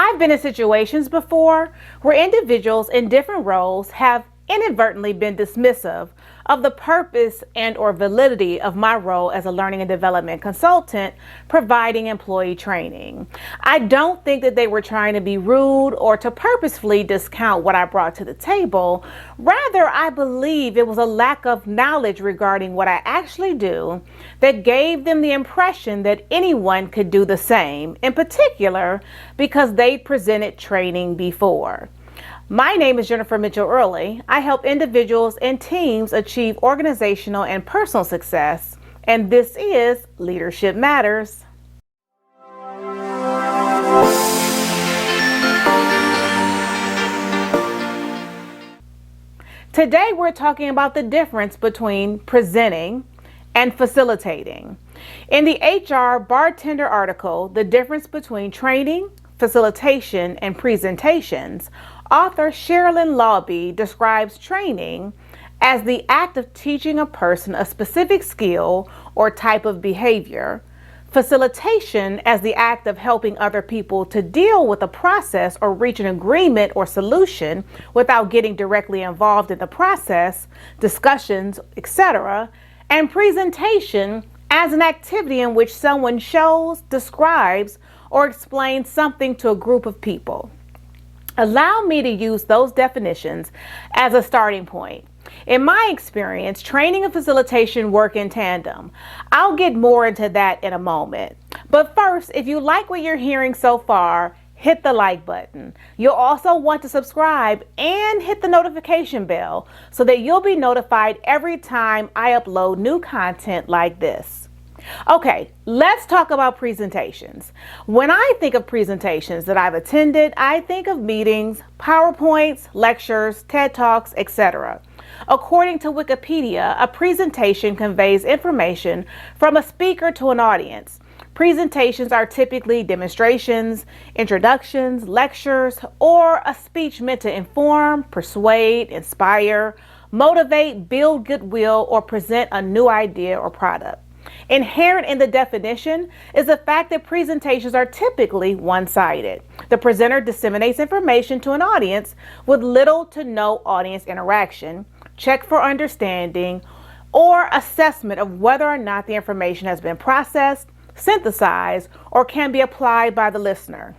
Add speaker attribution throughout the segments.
Speaker 1: I've been in situations before where individuals in different roles have inadvertently been dismissive of the purpose and or validity of my role as a learning and development consultant providing employee training. I don't think that they were trying to be rude or to purposefully discount what I brought to the table. Rather, I believe it was a lack of knowledge regarding what I actually do that gave them the impression that anyone could do the same, in particular because they presented training before. My name is Jennifer Mitchell-Early. I help individuals and teams achieve organizational and personal success, and this is Leadership Matters. Today we're talking about the difference between presenting and facilitating. In the HR Bartender article, The Difference Between Training, Facilitation, and Presentations, author Sherilyn Lawby describes training as the act of teaching a person a specific skill or type of behavior, facilitation as the act of helping other people to deal with a process or reach an agreement or solution without getting directly involved in the process, discussions, etc., and presentation as an activity in which someone shows, describes, or explains something to a group of people. Allow me to use those definitions as a starting point. In my experience, training and facilitation work in tandem. I'll get more into that in a moment. But first, if you like what you're hearing so far, hit the like button. You'll also want to subscribe and hit the notification bell so that you'll be notified every time I upload new content like this. Okay, let's talk about presentations. When I think of presentations that I've attended, I think of meetings, PowerPoints, lectures, TED Talks, etc. According to Wikipedia, a presentation conveys information from a speaker to an audience. Presentations are typically demonstrations, introductions, lectures, or a speech meant to inform, persuade, inspire, motivate, build goodwill, or present a new idea or product. Inherent in the definition is the fact that presentations are typically one-sided. The presenter disseminates information to an audience with little to no audience interaction, check for understanding, or assessment of whether or not the information has been processed, synthesized, or can be applied by the listener.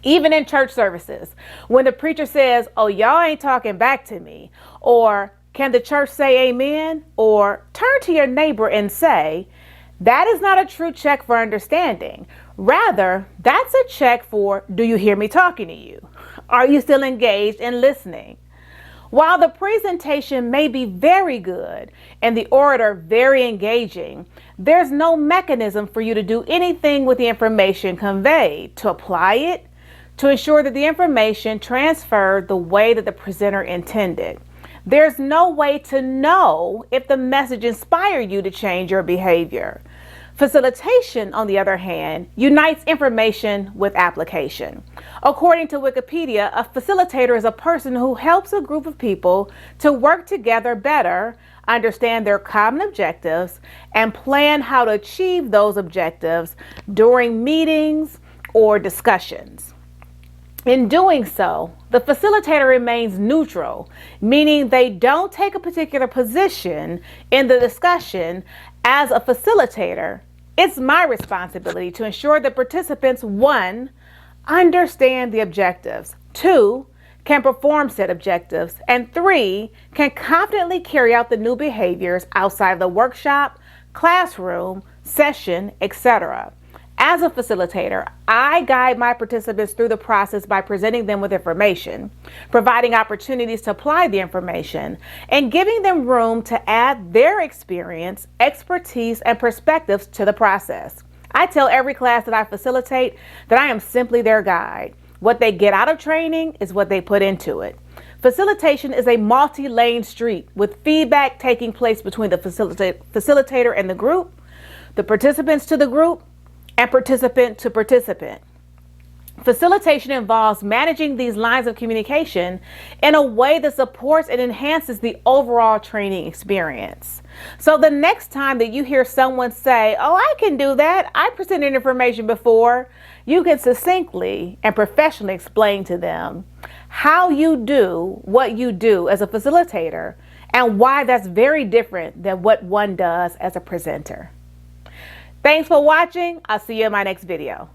Speaker 1: Even in church services, when the preacher says, "Oh, y'all ain't talking back to me," or "Can the church say amen?" or turn to your neighbor and say, that is not a true check for understanding. Rather, that's a check for, do you hear me talking to you? Are you still engaged in listening? While the presentation may be very good and the orator very engaging, there's no mechanism for you to do anything with the information conveyed, to apply it, to ensure that the information transferred the way that the presenter intended. There's no way to know if the message inspired you to change your behavior. Facilitation, on the other hand, unites information with application. According to Wikipedia, a facilitator is a person who helps a group of people to work together better, understand their common objectives, and plan how to achieve those objectives during meetings or discussions. In doing so, the facilitator remains neutral, meaning they don't take a particular position in the discussion. As a facilitator, it's my responsibility to ensure that participants, 1, understand the objectives, 2, can perform said objectives, and 3, can confidently carry out the new behaviors outside the workshop, classroom, session, etc. As a facilitator, I guide my participants through the process by presenting them with information, providing opportunities to apply the information, and giving them room to add their experience, expertise, and perspectives to the process. I tell every class that I facilitate that I am simply their guide. What they get out of training is what they put into it. Facilitation is a multi-lane street with feedback taking place between the facilitator and the group, the participants to the group, and participant to participant. Facilitation involves managing these lines of communication in a way that supports and enhances the overall training experience. So the next time that you hear someone say, "Oh, I can do that. I presented information before," you can succinctly and professionally explain to them how you do what you do as a facilitator and why that's very different than what one does as a presenter. Thanks for watching. I'll see you in my next video.